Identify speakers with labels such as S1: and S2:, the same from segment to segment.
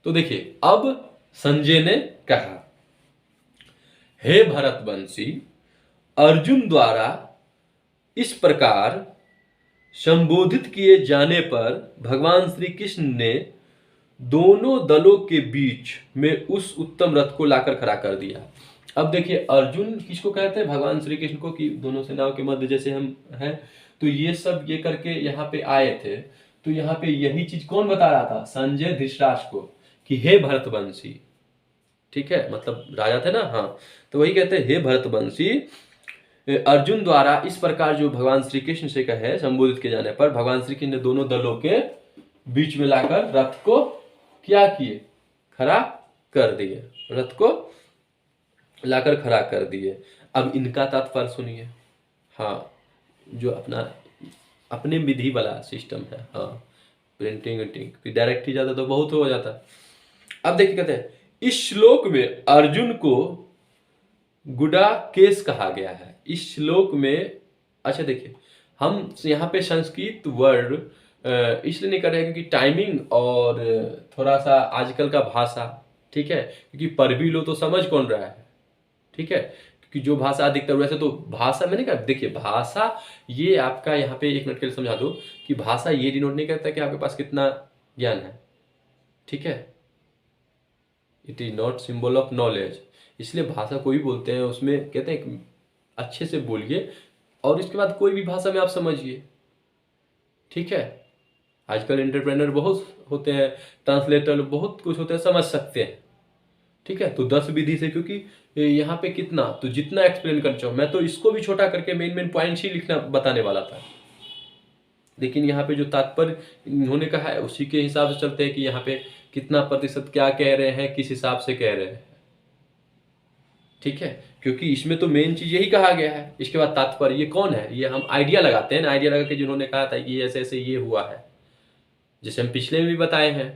S1: तो देखिए अब संजय ने कहा, हे भरतवंशी, अर्जुन द्वारा इस प्रकार संबोधित किए जाने पर भगवान श्री कृष्ण ने दोनों दलों के बीच में उस उत्तम रथ को लाकर खड़ा कर दिया। अब देखिए अर्जुन किसको कहते हैं, भगवान श्री कृष्ण को, कि दोनों सेनाओं के मध्य जैसे हम हैं, तो ये सब ये करके यहाँ पे आए थे। तो यहाँ पे यही चीज कौन बता रहा था, संजय धृतराष्ट्र को, कि हे भरतवंशी, ठीक है, मतलब राजा थे ना, हाँ, तो वही कहते हैं, हे भरतवंशी, अर्जुन द्वारा इस प्रकार जो भगवान श्री कृष्ण से कहे संबोधित किए जाने पर भगवान श्री कृष्ण ने दोनों दलों के बीच में लाकर रथ को क्या किए, खड़ा कर दिए, रथ को लाकर खड़ा कर दिए। अब इनका तात्पर्य सुनिए। हाँ, जो अपने विधि वाला सिस्टम है, हाँ, प्रिंटिंग फिर डायरेक्ट ही जाता तो बहुत हो जाता। अब देखिए कहते हैं, इस श्लोक में अर्जुन को गुडाकेश कहा गया है। इस श्लोक में, अच्छा देखिए, हम यहाँ पे संस्कृत वर्ड इसलिए नहीं कर रहे हैं क्योंकि टाइमिंग और थोड़ा सा आजकल का भाषा, ठीक है, क्योंकि पढ़ लो तो समझ कौन रहा है, ठीक है, क्योंकि जो भाषा अधिकतर, वैसे तो भाषा मैंने कहा, देखिए भाषा ये आपका यहाँ पे 1 मिनट के लिए समझा दो कि भाषा ये डिनोट नहीं करता कि आपके पास कितना ज्ञान है, ठीक है, it is not symbol of knowledge. इसलिए भाषा कोई बोलते हैं उसमें कहते हैं अच्छे से बोलिए और इसके बाद कोई भी भाषा में आप समझिए, ठीक है। आजकल एंटरप्रेनर बहुत होते हैं, ट्रांसलेटर बहुत कुछ होते हैं, समझ सकते हैं, ठीक है। तो 10 विधि से, क्योंकि यहाँ पे कितना तो जितना एक्सप्लेन कर चाहो, मैं तो इसको भी छोटा करके मेन पॉइंट्स ही लिखना बताने वाला था, लेकिन यहाँ पे जो तात्पर्य इन्होंने कहा है उसी के हिसाब से चलते हैं कि यहाँ पे कितना प्रतिशत क्या कह रहे हैं, किस हिसाब से कह रहे हैं, ठीक है, क्योंकि इसमें तो मेन चीज यही कहा गया है। इसके बाद तात्पर्य ये कौन है, ये हम आइडिया लगाते हैं ना, आइडिया लगा के जिन्होंने कहा था ये ऐसे ऐसे ये हुआ है, जैसे हम पिछले में भी बताए हैं।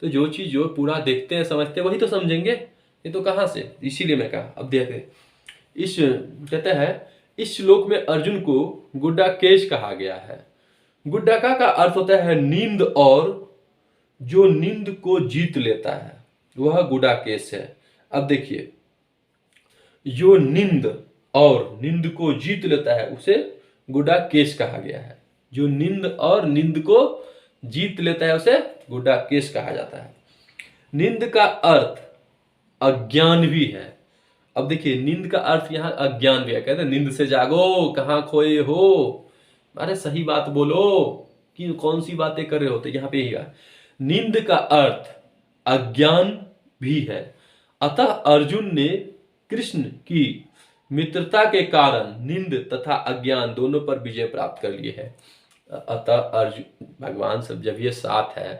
S1: तो जो चीज जो पूरा देखते हैं समझते हैं वही तो समझेंगे, ये तो कहाँ से, इसीलिए मैं कहा। अब देखते इस कहते हैं, इस श्लोक में अर्जुन को गुड्डाकेश कहा गया है। गुड्डाका का अर्थ होता है नींद, और जो नींद को जीत लेता है वह गुडाकेश है। अब देखिए, जो नींद और नींद को जीत लेता है उसे गुडाकेश कहा गया है। जो नींद और नींद को जीत लेता है उसे गुडाकेश कहा जाता है। नींद का अर्थ अज्ञान भी है। अब देखिए, नींद का अर्थ यहाँ अज्ञान भी है। कहते हैं नींद से जागो, कहाँ खोए हो, अरे सही बात बोलो कि कौन सी बातें कर रहे हो। तो यहाँ पे ही नींद का अर्थ अज्ञान भी है। अतः अर्जुन ने कृष्ण की मित्रता के कारण नींद तथा अज्ञान दोनों पर विजय प्राप्त कर लिए है। अतः अर्जुन, भगवान सब जब ये साथ है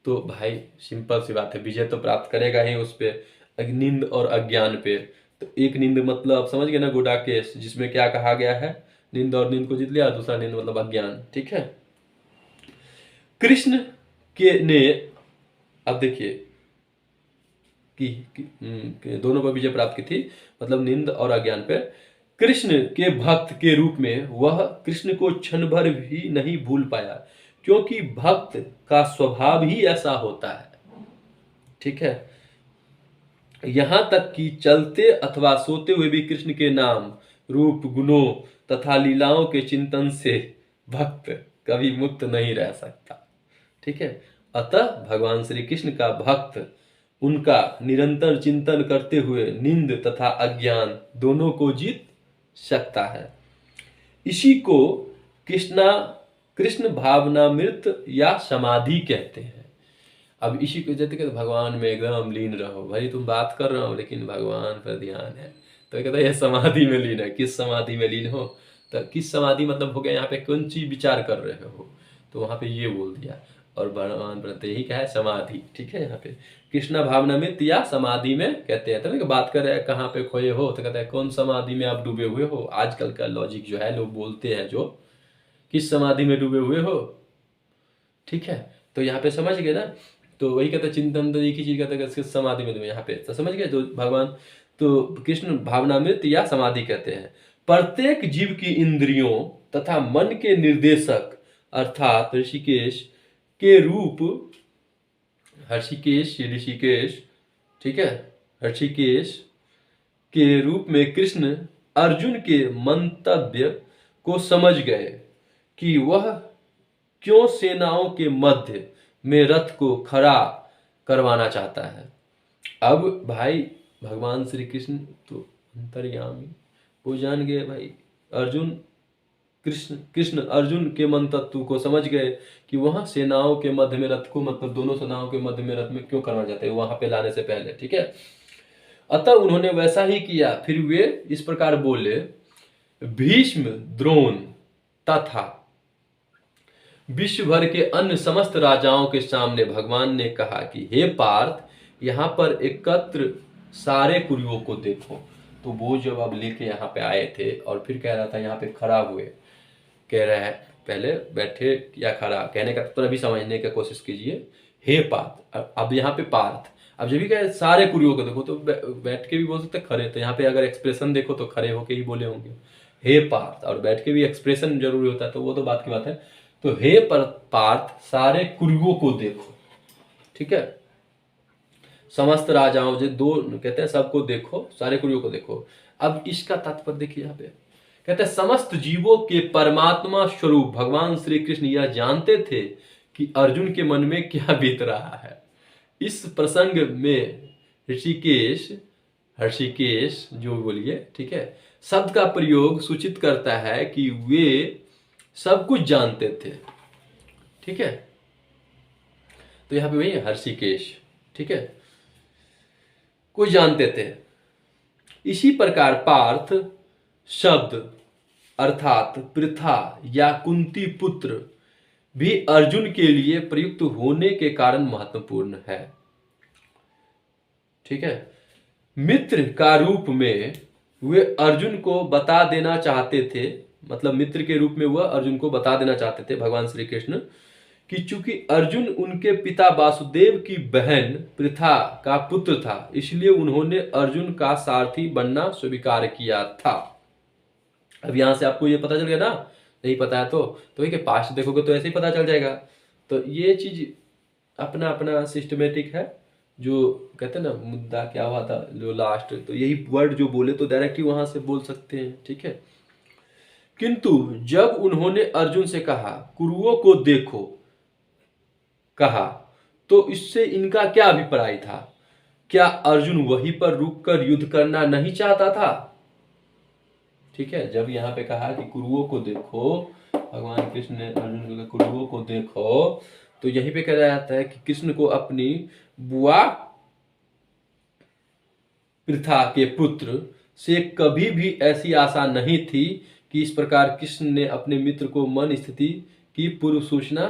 S1: तो भाई सिंपल सी बात है, विजय तो प्राप्त करेगा ही उस पे, नींद और अज्ञान पे। तो एक नींद मतलब आप समझ गए ना, गुडाकेश, जिसमें क्या कहा गया है, नींद और नींद को जीत लिया, दूसरा नींद मतलब अज्ञान, ठीक है। कृष्ण के ने, अब देखिए कि दोनों पर विजय प्राप्त की थी, मतलब नींद और अज्ञान पे। कृष्ण के भक्त के रूप में वह कृष्ण को क्षण भर भी नहीं भूल पाया, क्योंकि भक्त का स्वभाव ही ऐसा होता है, ठीक है। यहां तक कि चलते अथवा सोते हुए भी कृष्ण के नाम, रूप, गुणों तथा लीलाओं के चिंतन से भक्त कभी मुक्त नहीं रह सकता, ठीक है। अतः भगवान श्री कृष्ण का भक्त उनका निरंतर चिंतन करते हुए नींद तथा अज्ञान दोनों को जीत सकता है। इसी को कृष्ण भावनामृत या समाधि कहते हैं। अब इसी को कहते हैं भगवान में एकदम लीन रहो। भाई तुम बात कर रहे हो लेकिन भगवान पर ध्यान है, तो कहता है यह समाधि में लीन है। किस समाधि में लीन हो, तो किस समाधि मतलब हो गया यहाँ पे कौन चीज विचार कर रहे हो, तो वहां पे ये बोल दिया। और भगवान प्रत्यय ही क्या है, समाधि, ठीक है। यहाँ पे कृष्णा भावनामृत या समाधि में कहते हैं। तो बात कर रहे हैं कहाँ पे खोए हो, तो कहते हैं कौन समाधि में आप डूबे हुए हो। आजकल का लॉजिक जो है लोग बोलते हैं, जो किस समाधि में डूबे हुए हो, ठीक है। तो यहाँ पे समझ गए ना, तो वही कहते हैं चिंतन, तो एक ही चीज कहते हैं किस समाधि में डूबे, यहाँ पे तो समझ गए। तो भगवान तो कृष्ण भावनामृत या समाधि कहते हैं। प्रत्येक जीव की इंद्रियों तथा मन के निर्देशक अर्थात ऋषिकेश के रूप हर्षिकेश ऋषिकेश, ठीक है, हर्षिकेश के रूप में कृष्ण अर्जुन के मंतव्य को समझ गए कि वह क्यों सेनाओं के मध्य में रथ को खड़ा करवाना चाहता है। अब भाई भगवान श्री कृष्ण तो अंतर्यामी, वो जान गए भाई अर्जुन कृष्ण अर्जुन के मन तत्व को समझ गए कि वहां सेनाओं के मध्य में रथ को, मतलब दोनों सेनाओं के मध्य में रथ में क्यों करना चाहते हैं वहां पे लाने से पहले, ठीक है। अतः उन्होंने वैसा ही किया। फिर वे इस प्रकार बोले, भीष्म, द्रोण तथा विश्व भर के अन्य समस्त राजाओं के सामने भगवान ने कहा कि हे पार्थ, यहाँ पर एकत्र सारे कुरुओं को देखो। तो वो जब अब लेके यहाँ पे आए थे और फिर कह रहा था यहाँ पे खड़ा हुए, कह रहा है पहले बैठे या खड़ा, कहने का तो अभी समझने की कोशिश कीजिए। हे पार्थ, अब यहाँ पे पार्थ, अब जब भी कहे सारे कुरियों को देखो तो बैठ के भी बोल सकते खड़े, तो यहाँ पे अगर एक्सप्रेशन देखो तो खड़े होके ही बोले होंगे हे पार्थ, और बैठ के भी एक्सप्रेशन जरूरी होता है, तो वो तो बात की बात है। तो हे पार्थ, सारे कुरियों को देखो, ठीक है। समस्त राजाओं जो दो कहते हैं सबको देखो, सारे कुरियों को देखो। अब इसका तात्पर्य देखिए यहाँ पे कहते हैं, समस्त जीवों के परमात्मा स्वरूप भगवान श्री कृष्ण यह जानते थे कि अर्जुन के मन में क्या बीत रहा है। इस प्रसंग में हर्षिकेश जो बोलिए, ठीक है, शब्द का प्रयोग सूचित करता है कि वे सब कुछ जानते थे, ठीक है। तो यहां पे वही हर्षिकेश, ठीक है, कुछ जानते थे। इसी प्रकार पार्थ शब्द अर्थात पृथा या कुंती पुत्र भी अर्जुन के लिए प्रयुक्त होने के कारण महत्वपूर्ण है, ठीक है। मित्र का रूप में वे अर्जुन को बता देना चाहते थे, मतलब मित्र के रूप में वह अर्जुन को बता देना चाहते थे भगवान श्री कृष्ण कि चूंकि अर्जुन उनके पिता वासुदेव की बहन पृथा का पुत्र था, इसलिए उन्होंने अर्जुन का सारथी बनना स्वीकार किया था। अब यहां से आपको ये पता चल गया ना, नहीं पता है तो ये पास्ट देखोगे तो ऐसे ही पता चल जाएगा। तो ये चीज अपना अपना सिस्टमेटिक है, जो कहते हैं ना मुद्दा क्या हुआ था जो लास्ट, तो यही वर्ड जो बोले तो डायरेक्टली वहां से बोल सकते हैं, ठीक है। किंतु जब उन्होंने अर्जुन से कहा कुरुओं को देखो कहा, तो इससे इनका क्या अभिप्राय था? क्या अर्जुन वहीं पर रुककर युद्ध करना नहीं चाहता था? ठीक है, जब यहाँ पे कहा कि कुरुओं को देखो, भगवान कृष्ण ने अर्जुन को कुरुओं को देखो, तो यहीं पे कहा जाता है कि कृष्ण को अपनी बुआ पृथा के पुत्र से कभी भी ऐसी आशा नहीं थी कि इस प्रकार कृष्ण ने अपने मित्र को मन स्थिति की पूर्व सूचना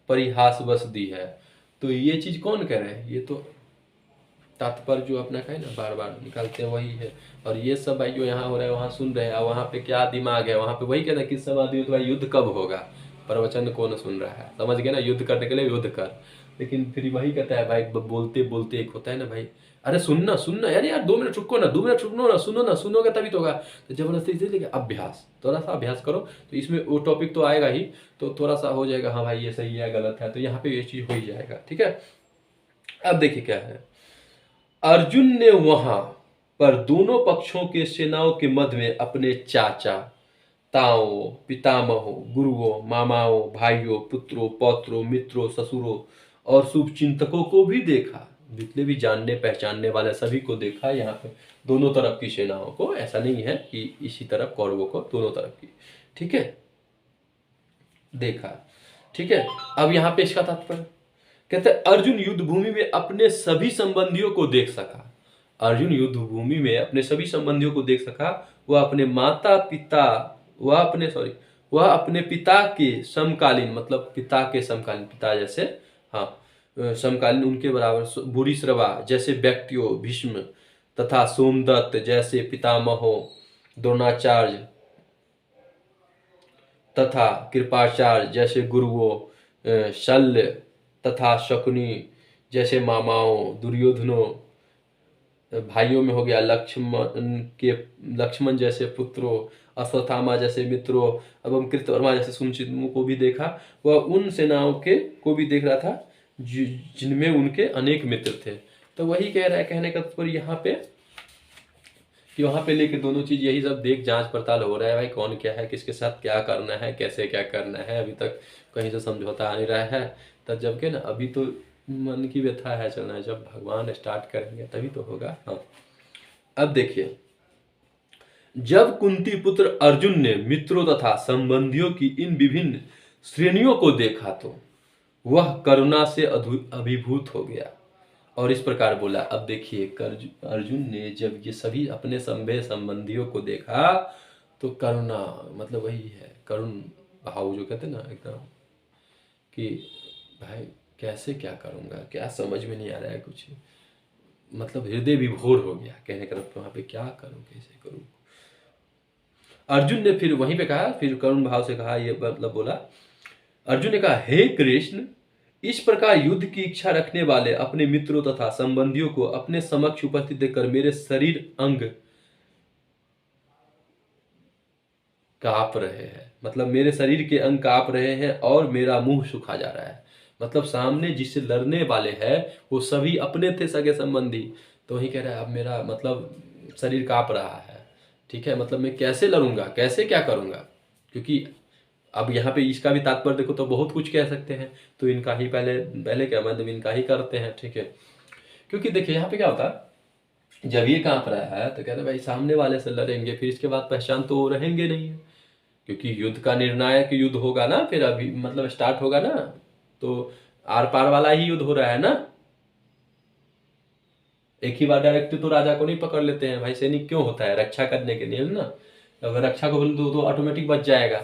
S1: परिहासवश दी है। तो ये चीज कौन कह रहे हैं? ये तो तात्पर्य जो अपना कहे ना बार बार निकालते हैं वही है। और ये सब भाई जो यहाँ हो रहा है वहाँ सुन रहे हैं, और वहाँ पे क्या दिमाग है, वहाँ पे वही कहना किस सब आदमी तो भाई युद्ध कब होगा, प्रवचन कौन सुन रहा है, समझ गए ना, युद्ध करने के लिए युद्ध कर। लेकिन फिर वही कहता है भाई बोलते बोलते एक होता है ना भाई, अरे सुनना सुनना यार यार 2 मिनट रुको ना, 2 मिनट रुको ना, सुनो ना, सुनोगे तभी तो होगा। तो जबरदस्ती इसलिए अभ्यास, थोड़ा सा अभ्यास करो तो इसमें वो टॉपिक तो आएगा ही, तो थोड़ा सा हो जाएगा हाँ भाई ये सही है गलत है, तो यहाँ पे ये चीज हो ही जाएगा, ठीक है। अब देखिए क्या है, अर्जुन ने वहां पर दोनों पक्षों के सेनाओं के मध्य में अपने चाचा, ताओं, पितामहों, गुरुओं, मामाओं, भाइयों, पुत्रों, पौत्रों, मित्रों, ससुरों और शुभचिंतकों को भी देखा। जितने भी जानने पहचानने वाले सभी को देखा यहाँ पे, दोनों तरफ की सेनाओं को, ऐसा नहीं है कि इसी तरफ कौरवों को, दोनों तरफ की, ठीक है, देखा, ठीक है। अब यहाँ पे इसका तात्पर्य कहते हैं, अर्जुन युद्ध भूमि में अपने सभी संबंधियों को देख सका। अर्जुन युद्ध भूमि में अपने सभी संबंधियों को देख सका। वह अपने माता पिता वह अपने पिता के समकालीन, मतलब पिता के समकालीन, पिता जैसे हाँ समकालीन उनके बराबर भूरिश्रवा जैसे व्यक्तियों, भीष्म तथा सोमदत्त जैसे पितामहों, द्रोणाचार्य तथा कृपाचार्य जैसे गुरुओं, शल्य तथा शकुनी जैसे मामाओं, दुर्योधनों भाइयों में हो गया, लक्ष्मण जैसे पुत्रों, अश्वत्थामा जैसे मित्रों एवं कृतवर्मा जैसे सुनिश्चितों को भी देखा। वह उन सेनाओं के को भी देख रहा था जिनमें उनके अनेक मित्र थे। तो वही कह रहा है, कहने का पर यहाँ पे कि वहाँ पे लेके दोनों चीज़ यही सब देख जांच पड़ताल हो रहा है भाई, कौन क्या है, किसके साथ क्या करना है, कैसे क्या करना है। अभी तक कहीं से समझौता आ नहीं रहा है। तब जबकि ना अभी तो मन की व्यथा है चलना है, जब भगवान स्टार्ट करेंगे तभी तो होगा। हाँ, अब देखिए, जब कुंती पुत्र अर्जुन ने मित्रों तथा संबंधियों की इन विभिन्न श्रेणियों को देखा तो वह करुणा से अभिभूत हो गया और इस प्रकार बोला। अब देखिए, अर्जुन ने जब ये सभी अपने संभे संबंधियों को देखा तो करुणा मतलब वही है, करुण भाव जो कहते हैं ना एकदम, कि भाई कैसे क्या करूँगा, क्या समझ में नहीं आ रहा है कुछ, मतलब हृदय विभोर हो गया। कहने का वहाँ पे क्या करूँ, कैसे करूँ। अर्जुन ने फिर वहीं पे कहा, फिर करुण भाव से कहा, ये मतलब बोला, अर्जुन ने कहा, हे कृष्ण, इस प्रकार युद्ध की इच्छा रखने वाले अपने मित्रों तथा संबंधियों को अपने समक्ष उपस्थित देखकर मेरे शरीर अंग कांप रहे हैं। मतलब मेरे शरीर के अंग कांप रहे हैं और मेरा मुंह सुखा जा रहा है। मतलब सामने जिससे लड़ने वाले हैं वो सभी अपने थे, सगे संबंधी। तो वही कह रहा है, अब मेरा मतलब शरीर कांप रहा है। ठीक है, मतलब मैं कैसे लड़ूंगा, कैसे क्या करूंगा, क्योंकि अब यहाँ पे इसका भी तात्पर्य देखो तो बहुत कुछ कह सकते हैं। तो इनका ही पहले पहले क्या मतलब इनका ही करते हैं। ठीक है, क्योंकि देखिए यहाँ पे क्या होता है, जब ये कांप रहा है तो कहते हैं भाई सामने वाले से लड़ेंगे, फिर इसके बाद पहचान तो रहेंगे नहीं है, क्योंकि युद्ध का निर्णायक युद्ध होगा ना, फिर अभी मतलब स्टार्ट होगा ना, तो आर पार वाला ही युद्ध हो रहा है ना। एक ही बार डायरेक्ट तो राजा को नहीं पकड़ लेते हैं भाई, सैनिक क्यों होता है, रक्षा करने के लिए ना। अगर रक्षा को बोले तो ऑटोमेटिक बच जाएगा,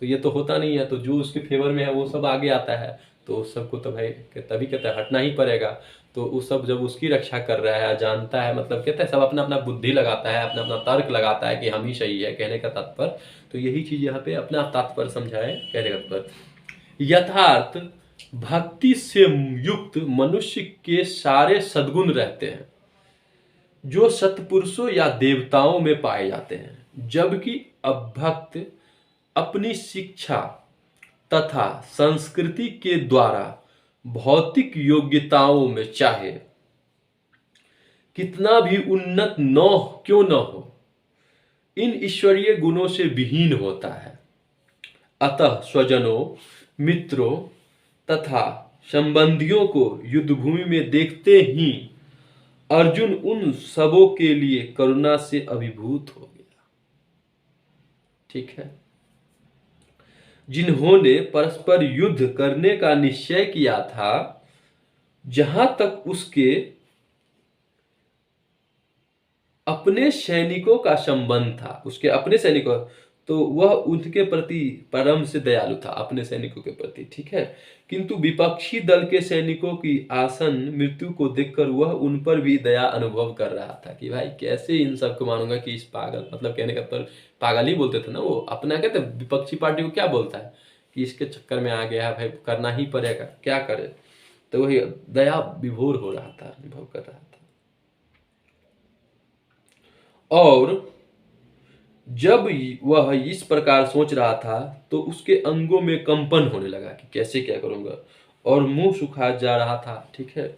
S1: तो ये तो होता नहीं है। तो जो उसके फेवर में है वो सब आगे आता है, तो उस सबको तो भाई तभी कहते हैं हटना ही पड़ेगा। तो उस सब जब उसकी रक्षा कर रहा है, जानता है, मतलब कहते हैं सब अपना अपना बुद्धि लगाता है, अपना अपना तर्क लगाता है कि हम ही सही है, कहने का तात्पर्य। तो यही चीज यहाँ पे अपना तात्पर्य समझाए, कहने का तात्पर्य यथार्थ भक्ति से युक्त मनुष्य के सारे सद्गुण रहते हैं जो सत्पुरुषों या देवताओं में पाए जाते हैं, जबकि अभक्त अपनी शिक्षा तथा संस्कृति के द्वारा भौतिक योग्यताओं में चाहे कितना भी उन्नत न क्यों न हो, इन ईश्वरीय गुणों से विहीन होता है। अतः स्वजनों, मित्रों तथा संबंधियों को युद्धभूमि में देखते ही अर्जुन उन सबों के लिए करुणा से अभिभूत हो गया। ठीक है, जिन्होंने परस्पर युद्ध करने का निश्चय किया था, जहां तक उसके अपने सैनिकों का संबंध था, उसके अपने सैनिकों, तो वह उनके प्रति परम से दयालु था, अपने सैनिकों के प्रति। ठीक है, किंतु विपक्षी दल के सैनिकों की आसन मृत्यु को देखकर वह उन पर भी दया अनुभव कर रहा था कि भाई कैसे इन सबको मानूंगा कि इस पागल, मतलब कहने का पर पागल ही बोलते थे ना वो, अपना कहते विपक्षी पार्टी को क्या बोलता है कि इसके चक्कर में आ गया है भाई, करना ही पड़ेगा, क्या करे। तो वही दया विभोर हो रहा था, अनुभव कर रहा था। और जब वह इस प्रकार सोच रहा था तो उसके अंगों में कंपन होने लगा कि कैसे क्या करूंगा, और मुंह सुखा जा रहा था। ठीक है,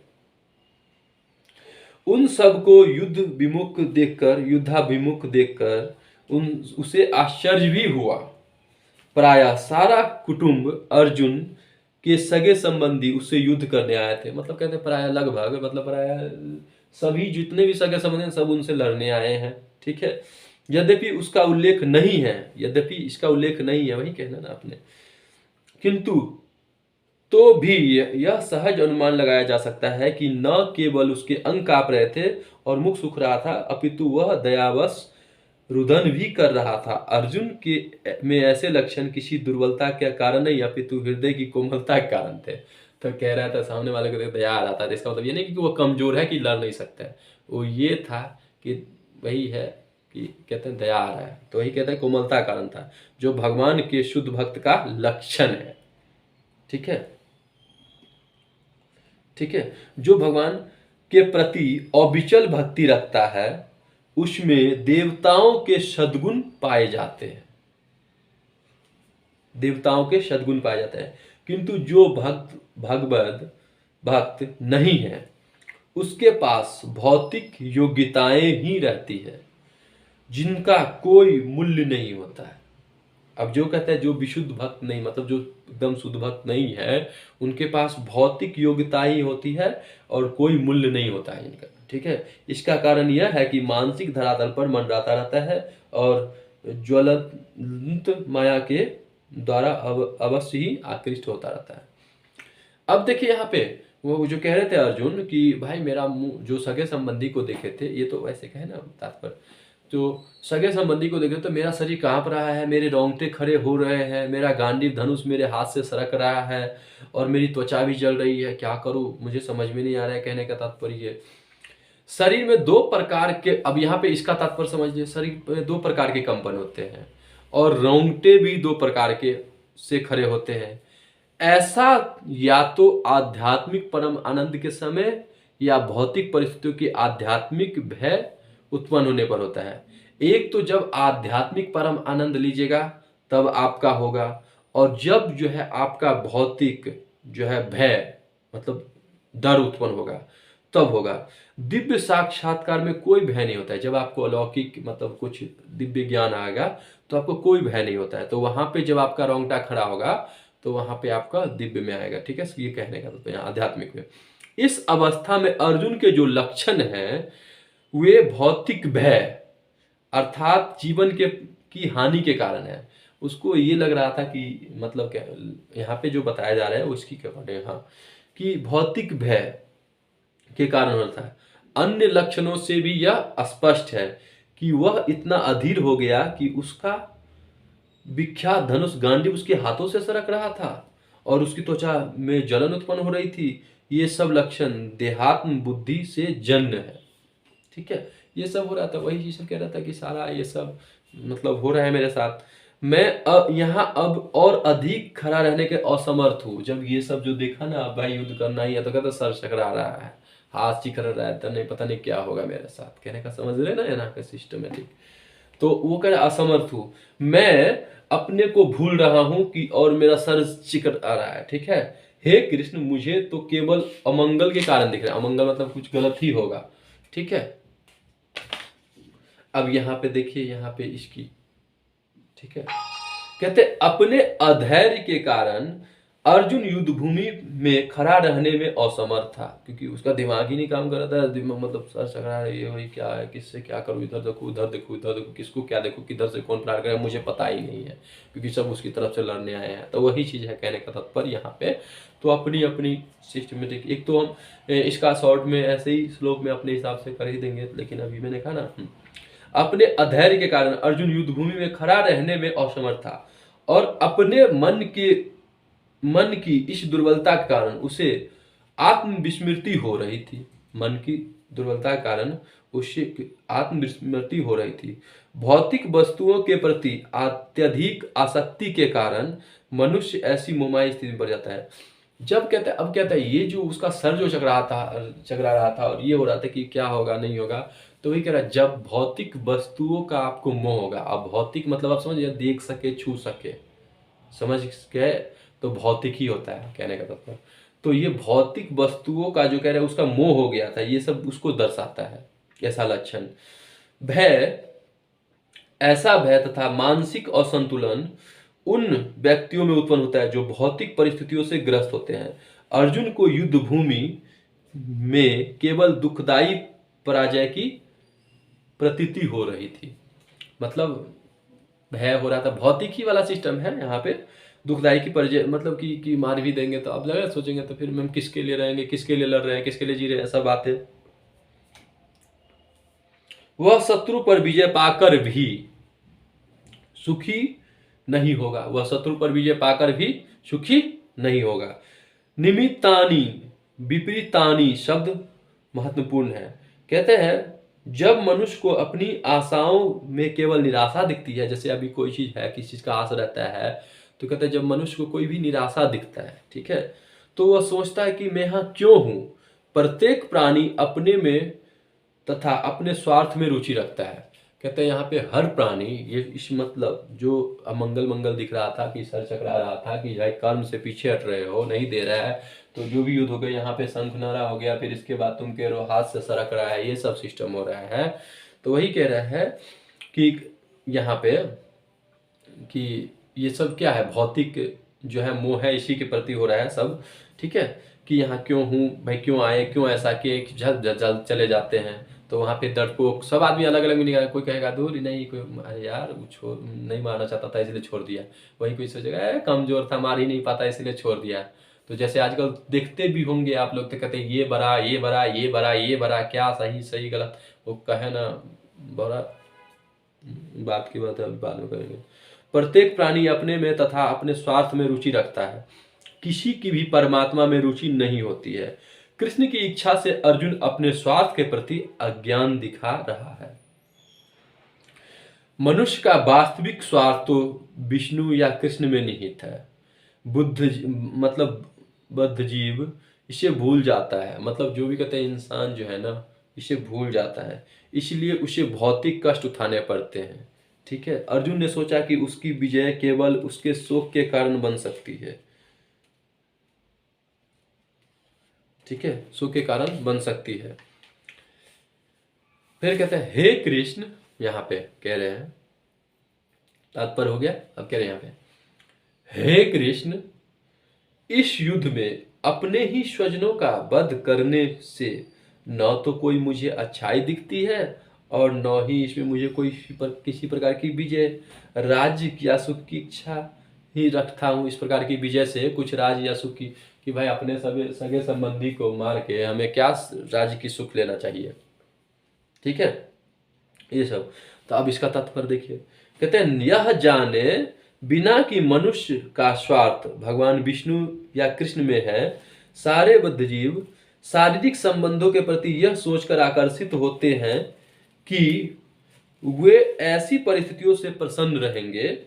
S1: उन सबको युद्धाभिमुख देखकर उसे आश्चर्य भी हुआ। प्रायः सारा कुटुंब अर्जुन के सगे संबंधी उससे युद्ध करने आए थे। मतलब कहते हैं प्रायः लगभग, मतलब प्रायः सभी जितने भी सगे संबंधी सब उनसे लड़ने आए हैं। ठीक है, यद्यपि इसका उल्लेख नहीं है, वही कहना ना आपने, किंतु तो भी यह सहज अनुमान लगाया जा सकता है कि न केवल उसके अंग कांप रहे थे और मुख सूख रहा था, अपितु वह दयावश रुदन भी कर रहा था। अर्जुन के में ऐसे लक्षण किसी दुर्बलता के कारण नहीं, अपितु हृदय की कोमलता के कारण थे। तो कह रहा था सामने वाले को देख दया आ रहा था, इसका मतलब ये नहीं कि वो कमजोर है कि लड़ नहीं सकता है, वो ये था कि वही है कि कहते हैं दया आ रहा है, तो वही कहते हैं कोमलता का कारण था, जो भगवान के शुद्ध भक्त का लक्षण है। ठीक है, ठीक है, जो भगवान के प्रति अविचल भक्ति रखता है उसमें देवताओं के सद्गुण पाए जाते हैं, देवताओं के सद्गुण पाए जाते हैं। किंतु जो भगवत भक्त नहीं है, उसके पास भौतिक योग्यताएं ही रहती है जिनका कोई मूल्य नहीं होता है। अब जो कहते हैं जो विशुद्ध भक्त नहीं, मतलब जो एकदम शुद्ध भक्त नहीं है, उनके पास भौतिक योग्यता ही होती है और कोई मूल्य नहीं होता है इनका। ठीक है, इसका कारण यह है कि मानसिक धरातल पर मंडराता रहता है और ज्वलंत माया के द्वारा अवश्य ही आकृष्ट होता रहता है। अब देखिए यहाँ पे वो जो कह रहे थे अर्जुन कि भाई मेरा मुंह, जो सगे संबंधी को देखे थे, ये तो वैसे कहे ना तात्पर्य, जो सगे संबंधी को देखे तो मेरा शरीर कांप रहा है, मेरे रोंगटे खड़े हो रहे हैं, मेरा गांडीव धनुष मेरे हाथ से सरक रहा है और मेरी त्वचा भी जल रही है, क्या करूं मुझे समझ में नहीं आ रहा है। कहने का तात्पर्य ये, शरीर में दो प्रकार के, अब यहाँ पे इसका तात्पर्य समझिए, शरीर में दो प्रकार के कंपन होते हैं और रोंगटे भी दो प्रकार के से खड़े होते हैं। ऐसा या तो आध्यात्मिक परम आनंद के समय या भौतिक परिस्थितियों की आध्यात्मिक भय उत्पन्न होने पर होता है। एक तो जब आध्यात्मिक परम आनंद लीजिएगा तब आपका होगा, और जब जो है आपका भौतिक जो है भय मतलब डर उत्पन्न होगा तब होगा। दिव्य साक्षात्कार में कोई भय नहीं होता है। जब आपको अलौकिक मतलब कुछ दिव्य ज्ञान आएगा तो आपको कोई भय नहीं होता है, तो वहां पे जब आपका रोंगटा खड़ा होगा तो वहां पे आपका दिव्य में आएगा। ठीक है, ये कहने का तो आध्यात्मिक में। इस अवस्था में अर्जुन के जो लक्षण हैं वे भौतिक भय अर्थात जीवन के की हानि के कारण है। उसको ये लग रहा था कि मतलब क्या यहाँ पे जो बताया जा रहा है उसकी क्या पढ़े, हाँ, कि भौतिक भय के कारण होता है। अन्य लक्षणों से भी यह स्पष्ट है कि वह इतना अधीर हो गया कि उसका विख्यात धनुष गांडीव उसके हाथों से सरक रहा था और उसकी त्वचा में जलन उत्पन्न हो रही थी। ये सब लक्षण देहात्म बुद्धि से जन्य है। ठीक है, ये सब हो रहा था, वही चीज कह रहा था कि सारा ये सब मतलब हो रहा है मेरे साथ, मैं यहाँ अब और अधिक खड़ा रहने के असमर्थ हूँ। जब ये सब जो देखा ना, अब भाई युद्ध करना ही है, तो कहता सर चकरा रहा है, हाथ चिकरा रहा है, तो नहीं पता नहीं क्या होगा मेरे साथ। कहने का समझ रहे ना यहाँ का सिस्टमेटिक। तो वो कह रहा असमर्थ हूँ, मैं अपने को भूल रहा हूँ कि और मेरा सर चिकर आ रहा है। ठीक है, हे कृष्ण मुझे तो केवल अमंगल के कारण दिख रहा है। अमंगल मतलब कुछ गलत ही होगा। ठीक है, अब यहाँ पे देखिए, यहाँ पे इसकी, ठीक है, कहते अपने अधैर्य के कारण अर्जुन युद्ध भूमि में खड़ा रहने में असमर्थ था, क्योंकि उसका दिमाग ही नहीं काम कर रहा था। दिमाग मतलब सर चकरा रहा है, ये वही क्या है, किससे क्या करूं, इधर देखो उधर देखो इधर देखो, किसको क्या देखो, किधर से कौन प्रहार करे मुझे पता ही नहीं है, क्योंकि सब उसकी तरफ से लड़ने आए हैं। तो वही चीज है कहने का तात्पर्य यहाँ पे। तो अपनी अपनी सिस्टमेटिक, एक तो हम इसका शॉर्ट में ऐसे ही श्लोक में अपने हिसाब से कर ही देंगे, लेकिन अभी मैंने कहा ना, अपने अधैर्य के कारण अर्जुन युद्ध भूमि में खड़ा रहने में असमर्थ था और अपने मन की इस दुर्बलता के कारण उसे आत्मविस्मृति हो रही थी। मन की दुर्बलता के कारण उसे आत्मविस्मृति हो रही थी। भौतिक वस्तुओं के प्रति अत्यधिक आसक्ति के कारण मनुष्य ऐसी मोहमाई स्थिति में पड़ जाता है। जब कहता है, अब कहता है ये जो उसका सर जो चकरा रहा था और ये हो रहा था कि क्या होगा नहीं होगा, तो वही कह रहा है जब भौतिक वस्तुओं का आपको मोह होगा। अब भौतिक मतलब आप समझिए, देख सके छू सके, समझ गए, तो भौतिक ही होता है कहने का मतलब। तो ये भौतिक वस्तुओं का जो कह रहे हैं उसका मोह हो गया था, ये सब उसको दर्शाता है ऐसा लक्षण। भय, ऐसा भय तथा मानसिक असंतुलन उन व्यक्तियों में उत्पन्न होता है जो भौतिक परिस्थितियों से ग्रस्त होते हैं। अर्जुन को युद्ध भूमि में केवल दुखदायी पराजय की प्रतीति हो रही थी। मतलब भय हो रहा था, भौतिक ही वाला सिस्टम है यहाँ पे। दुखदाई की पराजय मतलब कि मार भी देंगे तो अब लगा सोचेंगे तो फिर हम किसके लिए रहेंगे, किसके लिए लड़ रहे हैं, किसके लिए जी रहे हैं, ऐसा बात है। वह शत्रु पर विजय पाकर भी सुखी नहीं होगा, वह शत्रु पर विजय पाकर भी सुखी नहीं होगा। निमित्तानि विपरीतानि शब्द महत्वपूर्ण है। कहते हैं जब मनुष्य को अपनी आशाओं में केवल निराशा दिखती है, जैसे अभी कोई चीज है, किसी चीज का आस रहता है, तो कहते हैं जब मनुष्य को कोई भी निराशा दिखता है, ठीक है, तो वह सोचता है कि मैं यहाँ क्यों हूं। प्रत्येक प्राणी अपने में तथा अपने स्वार्थ में रुचि रखता है। कहते हैं यहाँ पे हर प्राणी, ये इस मतलब जो अमंगल मंगल दिख रहा था कि सर चकरा रहा था कि भाई कर्म से पीछे हट रहे हो, नहीं दे रहा है, तो जो भी युद्ध हो गया यहाँ पे शंखनारा हो गया, फिर इसके बाद तुम कह रहे हो हाथ से सरक रहा है, ये सब सिस्टम हो रहा है। तो वही कह रहा है कि यहाँ पे कि ये सब क्या है, भौतिक जो है मोह है, इसी के प्रति हो रहा है सब। ठीक है, कि यहाँ क्यों हूँ भाई, क्यों आए, क्यों ऐसा कि जल्द जल्द चले जाते हैं। तो वहाँ पे डरपोक सब आदमी अलग अलग मिलेगा, कोई कहेगा दूर नहीं, कोई अरे यार वो छोड़ नहीं मारना चाहता था इसलिए छोड़ दिया, वही कोई सोचेगा कमजोर था मार ही नहीं पाता इसलिए छोड़ दिया। तो जैसे आजकल देखते भी होंगे आप लोग, तो कहते हैं ये बड़ा ये बड़ा ये बड़ा ये बड़ा, क्या सही सही गलत वो कहे ना, बड़ा बात की बात है, अभी बाद में करेंगे। प्रत्येक प्राणी अपने में तथा अपने स्वार्थ में रुचि रखता है, किसी की भी परमात्मा में रुचि नहीं होती है। कृष्ण की इच्छा से अर्जुन अपने स्वार्थ के प्रति अज्ञान दिखा रहा है। मनुष्य का वास्तविक स्वार्थ तो विष्णु या कृष्ण में निहित है। मतलब बद्ध जीव इसे भूल जाता है, मतलब जो भी कहते हैं इंसान जो है ना, इसे भूल जाता है, इसलिए उसे भौतिक कष्ट उठाने पड़ते हैं। ठीक है, अर्जुन ने सोचा कि उसकी विजय केवल उसके शोक के कारण बन सकती है। ठीक है, शोक के कारण बन सकती है। फिर कहते हैं हे कृष्ण, यहाँ पे कह रहे हैं, तात्पर्य हो गया, अब कह रहे हैं यहाँ पे हे कृष्ण, इस युद्ध में अपने ही स्वजनों का वध करने से न तो कोई मुझे अच्छाई दिखती है और न ही इसमें मुझे कोई किसी प्रकार की विजय, राज्य या सुख की इच्छा ही रखता हूँ। इस प्रकार की विजय से कुछ राज्य या सुख की, कि भाई अपने सगे संबंधी को मार के हमें क्या राज्य की सुख लेना चाहिए। ठीक है, ये सब। तो अब इसका तात्पर्य देखिए, कहते हैं यह जाने बिना कि मनुष्य का स्वार्थ भगवान विष्णु या कृष्ण में है, सारे बद्ध जीव शारीरिक संबंधों के प्रति यह सोचकर आकर्षित होते हैं कि वे ऐसी परिस्थितियों से प्रसन्न रहेंगे,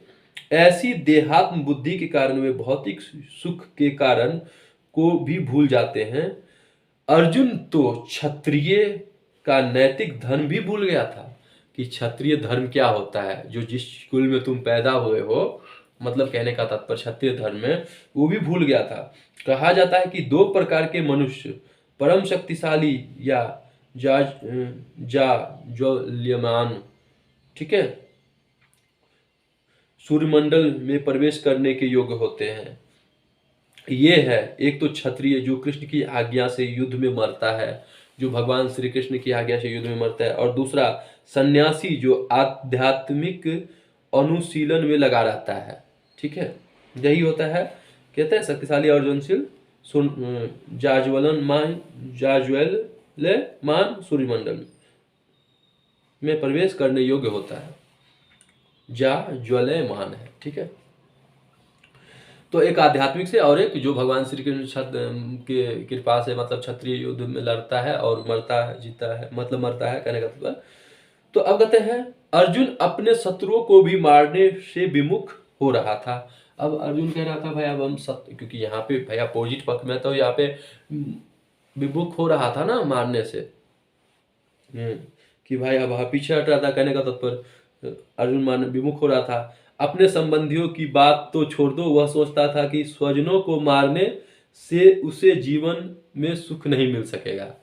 S1: ऐसी देहात्म बुद्धि के कारण वे भौतिक सुख के कारण को भी भूल जाते हैं। अर्जुन तो क्षत्रिय का नैतिक धर्म भी भूल गया था कि क्षत्रिय धर्म क्या होता है, जो जिस कुल में तुम पैदा हुए हो, मतलब कहने का तात्पर्य क्षत्रिय धर्म में, वो भी भूल गया था। कहा जाता है कि दो प्रकार के मनुष्य परम शक्तिशाली या ज्वल्यमान, ठीक है, सूर्यमंडल में प्रवेश करने के योग्य होते हैं। ये है एक तो क्षत्रिय जो कृष्ण की आज्ञा से युद्ध में मरता है, जो भगवान श्री कृष्ण की आज्ञा से युद्ध में मरता है, और दूसरा सन्यासी जो आध्यात्मिक अनुशीलन में लगा रहता है। ठीक है, यही होता है, कहते हैं शक्तिशाली अर्जुनशील जाज्वल्यमान सूर्यमंडल में प्रवेश करने योग्य होता है, जाज्वल्यमान है। ठीक है, तो एक आध्यात्मिक से और एक जो भगवान श्री कृष्ण के कृपा से, मतलब क्षत्रिय युद्ध में लड़ता है और मरता है, जीता है, मतलब मरता है कहने का मतलब। तो अब कहते हैं अर्जुन अपने शत्रुओं को भी मारने से विमुख हो रहा था। अब अर्जुन कह रहा था भाई अब हम क्योंकि यहाँ पे भाई अपोजिट पक्ष में, तो यहाँ पे विमुख हो रहा था ना मारने से, कि भाई अब पीछे हट रहा था, कहने का तत्पर अर्जुन मारने विमुख हो रहा था। अपने संबंधियों की बात तो छोड़ दो, वह सोचता था कि स्वजनों को मारने से उसे जीवन में सुख नहीं मिल सकेगा।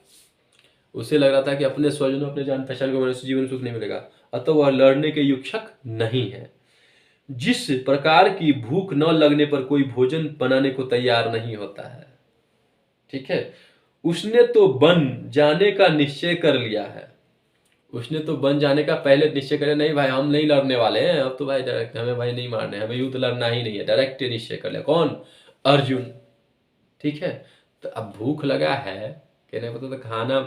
S1: उसे लग रहा था कि अपने स्वजनों, अपने जान पहचान को मारने से जीवन में सुख नहीं मिलेगा, अतः वह लड़ने के इच्छुक नहीं है। जिस प्रकार की भूख न लगने पर कोई भोजन बनाने को तैयार नहीं होता है। ठीक है, उसने तो बन जाने का निश्चय कर लिया है। उसने तो बन जाने का पहले निश्चय करे, नहीं भाई हम नहीं लड़ने वाले हैं, अब तो भाई डायरेक्ट हमें भाई नहीं मारने, हमें युद्ध लड़ना ही नहीं है, डायरेक्ट निश्चय कर लिया। कौन? अर्जुन। ठीक है, तो अब भूख लगा है, कहने को तो खाना,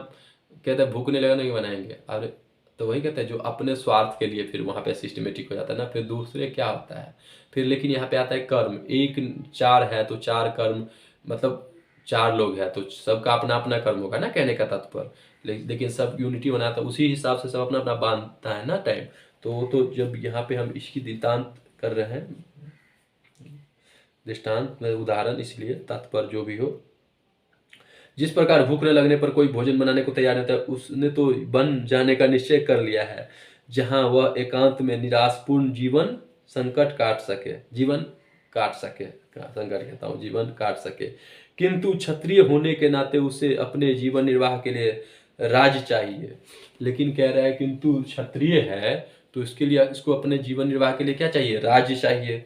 S1: कहते हैं भूख नहीं लगा नहीं बनाएंगे। अब तो वही कहते हैं जो अपने स्वार्थ के लिए फिर वहां पे सिस्टमेटिक हो जाता है ना। फिर दूसरे क्या होता है फिर, लेकिन यहाँ पे आता है कर्म, एक चार है तो चार कर्म, मतलब चार लोग हैं तो सबका अपना अपना कर्म होगा ना, कहने का तात्पर्य। लेकिन सब यूनिटी बनाता है, उसी हिसाब से सब अपना अपना बांधता है ना टाइम। तो जब यहाँ पे हम इसकी दृष्टांत कर रहे हैं, दृष्टांत में उदाहरण, इसलिए तात्पर्य जो भी हो, जिस प्रकार भूख न लगने पर कोई भोजन बनाने को तैयार नहीं था, उसने तो बन जाने का निश्चय कर लिया है। जहाँ वह एकांत में निराशपूर्ण जीवन काट सके, संकट कहता हूँ, जीवन काट सके। किंतु क्षत्रिय होने के नाते उसे अपने जीवन निर्वाह के लिए राज चाहिए। लेकिन कह रहा है किंतु क्षत्रिय है तो इसके लिए इसको अपने जीवन निर्वाह के लिए क्या चाहिए? राज्य चाहिए।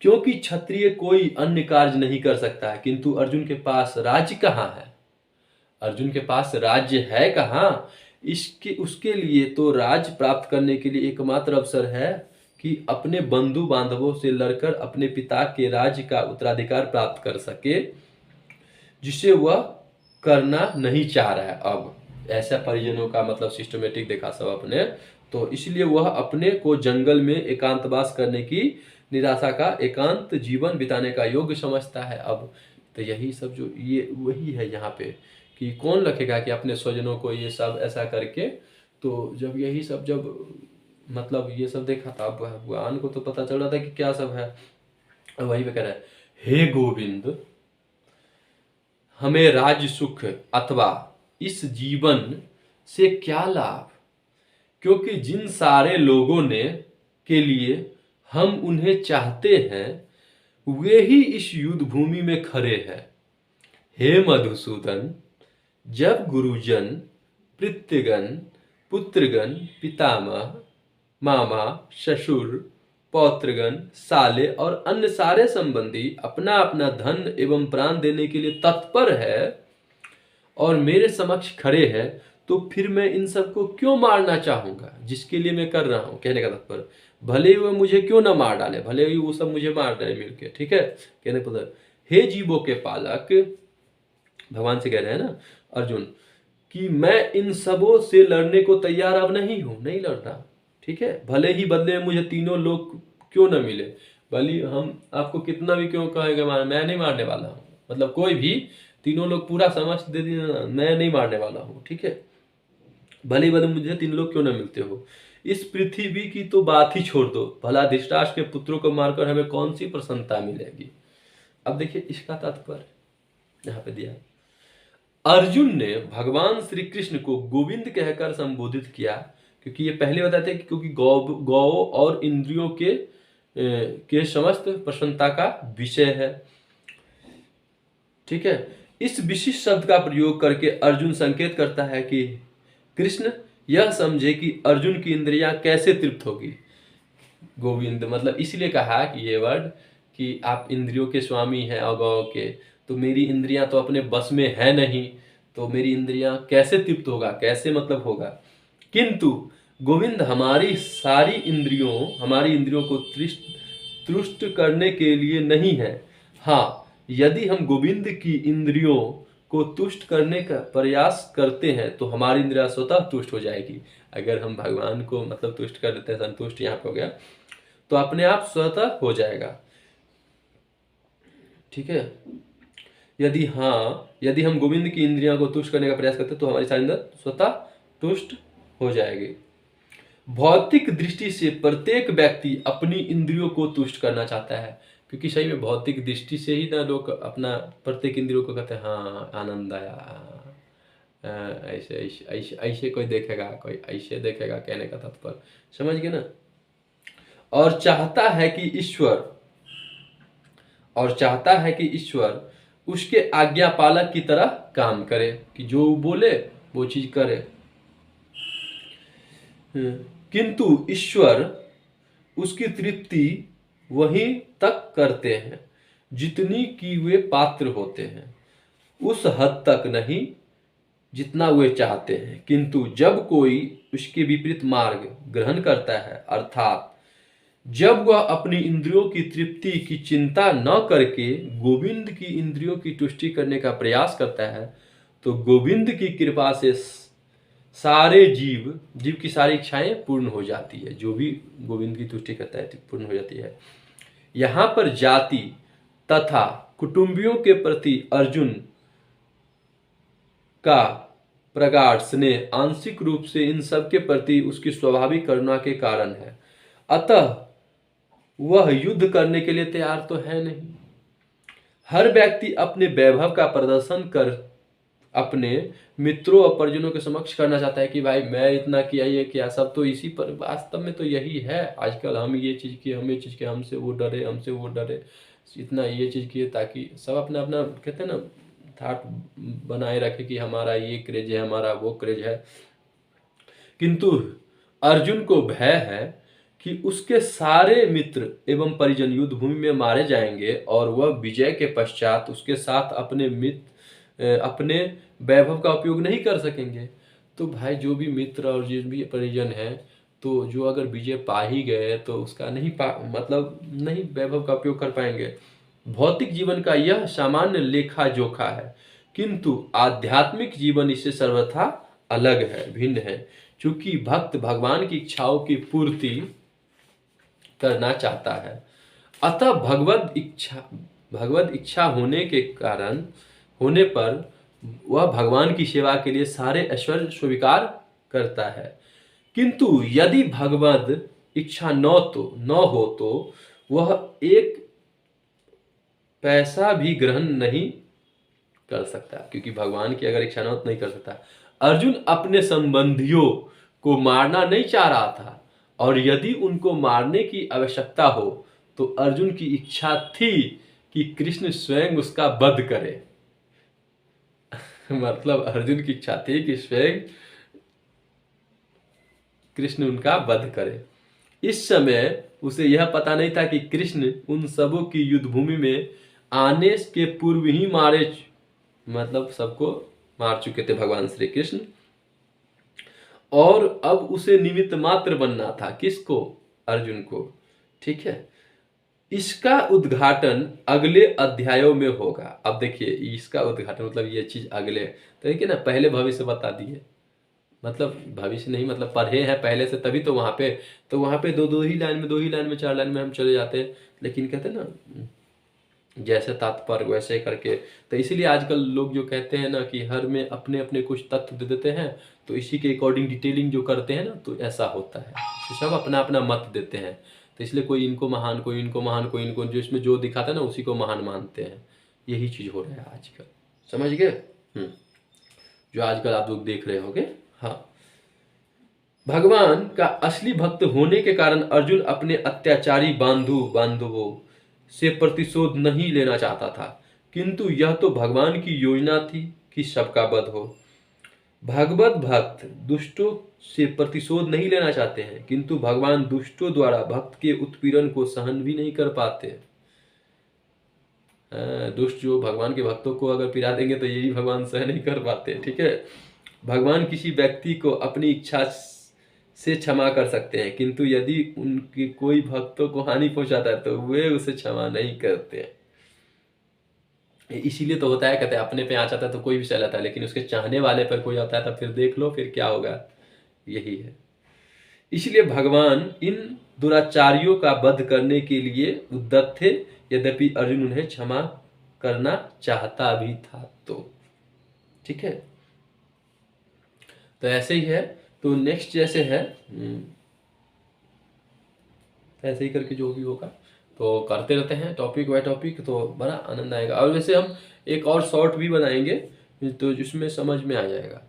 S1: क्योंकि क्षत्रिय कोई अन्य कार्य नहीं कर सकता है। किंतु अर्जुन के पास राज्य कहाँ है? अर्जुन के पास राज्य है कहाँ? उसके लिए तो राज्य प्राप्त करने के लिए एकमात्र अवसर है कि अपने बंधु बांधवों से लड़कर अपने पिता के राज्य का उत्तराधिकार प्राप्त कर सके, जिसे वह करना नहीं चाह रहा है। अब ऐसा परिजनों का मतलब सिस्टमेटिक देखा सब अपने, तो इसलिए वह अपने को जंगल में एकांतवास करने की निराशा का एकांत जीवन बिताने का योग्य समझता है। अब तो यही सब जो ये वही है यहाँ पे कि कौन रखेगा कि अपने स्वजनों को ये सब ऐसा करके। तो जब यही सब जब मतलब ये सब देखा था भगवान को तो पता चल रहा था कि क्या सब है। वही पे कह रहा है, हे गोविंद, हमें राज सुख अथवा इस जीवन से क्या लाभ? क्योंकि जिन सारे लोगों ने के लिए हम उन्हें चाहते हैं वे ही इस युद्ध भूमि में खड़े हैं। हे मधुसूदन, जब गुरुजन, पितृगण, पुत्रगण, पितामह, मामा, ससुर, पौत्रगण, साले और अन्य सारे संबंधी अपना अपना धन एवं प्राण देने के लिए तत्पर है और मेरे समक्ष खड़े हैं, तो फिर मैं इन सबको क्यों मारना चाहूंगा जिसके लिए मैं कर रहा हूं? कहने का तात्पर्य, भले ही वो मुझे क्यों ना मार डाले, भले ही वो सब मुझे मार डाले मिलके, ठीक है। कहने का मतलब, हे जीवों के पालक, भगवान से कह रहे हैं ना अर्जुन कि मैं इन सबों से लड़ने को तैयार अब नहीं हूं, नहीं लड़ना, ठीक है। भले ही बदले में मुझे तीनों लोग क्यों ना मिले, भले हम आपको कितना भी क्यों कहेंगे मैं नहीं मारने वाला हूँ, मतलब कोई भी तीनों लोग पूरा समझ दे दिया, मैं नहीं मारने वाला हूँ, ठीक है। भले भले मुझे तीन लोग क्यों ना मिलते हो। इस पृथ्वी की तो बात ही छोड़ दो, भला धृतराष्ट्र के पुत्रों को मारकर हमें कौन सी प्रसन्नता मिलेगी। अब देखिए इसका तात्पर्य यहाँ पे दिया है। अर्जुन ने भगवान श्री कृष्ण को गोविंद कहकर संबोधित किया, क्योंकि ये पहले बताते हैं कि क्योंकि गौ और इंद्रियों के समस्त प्रसन्नता का विषय है, ठीक है। इस विशिष्ट शब्द का प्रयोग करके अर्जुन संकेत करता है कि कृष्ण यह समझे कि अर्जुन की इंद्रियां कैसे तृप्त होगी। गोविंद मतलब इसलिए कहा कि ये वर्ड कि आप इंद्रियों के स्वामी हैं अगौ के, तो मेरी इंद्रियां तो अपने बस में है नहीं, तो मेरी इंद्रियां कैसे तृप्त होगा, कैसे मतलब होगा। किंतु गोविंद हमारी इंद्रियों को तुष्ट करने के लिए नहीं है। हाँ, यदि हम गोविंद की इंद्रियों को तुष्ट करने का प्रयास करते हैं तो हमारी इंद्रियां स्वतः तुष्ट हो जाएगी। अगर हम भगवान को मतलब तुष्ट कर देते हैं, संतुष्ट यहाँ पे हो गया, तो अपने आप स्वतः हो जाएगा, ठीक है। यदि हम गोविंद की इंद्रियों को तुष्ट करने का प्रयास करते हैं तो हमारी सारी इंद्रियां स्वतः तुष्ट हो जाएगी। भौतिक दृष्टि से प्रत्येक व्यक्ति अपनी इंद्रियों को तुष्ट करना चाहता है, क्योंकि सही में भौतिक दृष्टि से ही ना लोग अपना प्रत्येक इंद्रियों को कहते हैं हाँ आनंद आया, ऐसे ऐसे ऐसे ऐसे कोई देखेगा, कोई ऐसे देखेगा, कहने का तात्पर्य समझ गए ना। और चाहता है कि ईश्वर उसके आज्ञा पालक की तरह काम करे, कि जो बोले वो चीज करे। किंतु ईश्वर उसकी तृप्ति वहीं तक करते हैं जितनी की वे पात्र होते हैं, उस हद तक नहीं जितना वे चाहते हैं। किंतु जब कोई उसके विपरीत मार्ग ग्रहण करता है, अर्थात जब वह अपनी इंद्रियों की तृप्ति की चिंता न करके गोविंद की इंद्रियों की तुष्टि करने का प्रयास करता है, तो गोविंद की कृपा से सारे जीव की सारी इच्छाएं पूर्ण हो जाती है। जो भी गोविंद की तुष्टि करता है पूर्ण हो जाती है। यहाँ पर जाति तथा कुटुंबियों के प्रति अर्जुन का प्रगाढ़ स्नेह आंशिक रूप से इन सब के प्रति उसकी स्वाभाविक करुणा के कारण है। अतः वह युद्ध करने के लिए तैयार तो है नहीं। हर व्यक्ति अपने वैभव का प्रदर्शन कर अपने मित्रों और परिजनों के समक्ष करना चाहता है कि भाई मैं इतना किया, ये किया, सब तो इसी पर, वास्तव में तो यही है आजकल। हम ये चीज़ किए, हम ये चीज़ किए, हमसे वो डरे, हमसे वो डरे, इतना ये चीज़ किए, ताकि सब अपना अपना कहते हैं ना थाट बनाए रखे कि हमारा ये क्रेज है, हमारा वो क्रेज है। किंतु अर्जुन को भय है कि उसके सारे मित्र एवं परिजन युद्ध भूमि में मारे जाएंगे और वह विजय के पश्चात उसके साथ अपने वैभव का उपयोग नहीं कर सकेंगे। तो भाई जो भी मित्र और जो भी परिजन है, तो जो अगर विजय पा ही गए तो उसका मतलब नहीं वैभव का उपयोग कर पाएंगे। भौतिक जीवन का यह सामान्य लेखा जोखा है, किंतु आध्यात्मिक जीवन इससे सर्वथा अलग है, भिन्न है। क्योंकि भक्त भगवान की इच्छाओं की पूर्ति करना चाहता है, अतः भगवत इच्छा होने पर वह भगवान की सेवा के लिए सारे ऐश्वर्य स्वीकार करता है। किंतु यदि भगवत इच्छा न हो तो वह एक पैसा भी ग्रहण नहीं कर सकता, क्योंकि भगवान की अगर इच्छा न हो तो नहीं कर सकता। अर्जुन अपने संबंधियों को मारना नहीं चाह रहा था, और यदि उनको मारने की आवश्यकता हो तो अर्जुन की इच्छा थी कि कृष्ण स्वयं उसका वध करे। मतलब अर्जुन की इच्छा थी कि स्वयं कृष्ण उनका वध करे। इस समय उसे यह पता नहीं था कि कृष्ण उन सबों की युद्ध भूमि में आने के पूर्व ही मतलब सबको मार चुके थे भगवान श्री कृष्ण, और अब उसे निमित्त मात्र बनना था। किसको? अर्जुन को। ठीक है, इसका उद्घाटन अगले अध्यायों में होगा। अब देखिए, इसका उद्घाटन मतलब ये चीज अगले, तो देखिए ना, पहले भविष्य बता दिए, मतलब भविष्य नहीं, मतलब पढ़े हैं पहले से, तभी तो वहां पे दो ही लाइन में 4 लाइन में हम चले जाते हैं। लेकिन कहते हैं ना जैसे तात्पर्य वैसे करके, तो इसीलिए आजकल लोग जो कहते हैं ना कि हर में अपने अपने कुछ तत्व दे देते हैं, तो इसी के अकॉर्डिंग डिटेलिंग जो करते हैं ना, तो ऐसा होता है। तो सब अपना अपना मत देते हैं, तो इसलिए कोई इनको महान, कोई इनको महान, कोई इनको, जो इसमें जो दिखाता है ना उसी को महान मानते हैं। यही चीज हो रहा है आजकल, समझ गए? जो आजकल आप लोग देख रहे होंगे। हाँ, भगवान का असली भक्त होने के कारण अर्जुन अपने अत्याचारी बांधवों से प्रतिशोध नहीं लेना चाहता था, किंतु यह तो भगवान की योजना थी कि सबका वध हो। भगवत भक्त दुष्टों से प्रतिशोध नहीं लेना चाहते हैं, किंतु भगवान दुष्टों द्वारा भक्त के उत्पीड़न को सहन भी नहीं कर पाते। दुष्ट जो भगवान के भक्तों को अगर पिला देंगे तो यही भगवान सहन नहीं कर पाते। ठीक है, भगवान किसी व्यक्ति को अपनी इच्छा से क्षमा कर सकते हैं, किंतु यदि उनके कोई भक्तों को हानि पहुंचाता है तो वे उसे क्षमा नहीं करते। इसीलिए तो होता है, कहते हैं अपने पे आ जाता है तो कोई भी सह लेता है, लेकिन उसके चाहने वाले पर कोई आता है तो फिर देख लो फिर क्या होगा। यही है, इसलिए भगवान इन दुराचारियों का वध करने के लिए उद्यत थे, यद्यपि अर्जुन उन्हें क्षमा करना चाहता भी था। तो ठीक है, तो ऐसे ही है। तो नेक्स्ट जैसे है ऐसे ही करके जो भी होगा तो करते रहते हैं टॉपिक बाय टॉपिक, तो बड़ा आनंद आएगा। और वैसे हम एक और शॉर्ट भी बनाएंगे तो जिसमें समझ में आ जाएगा।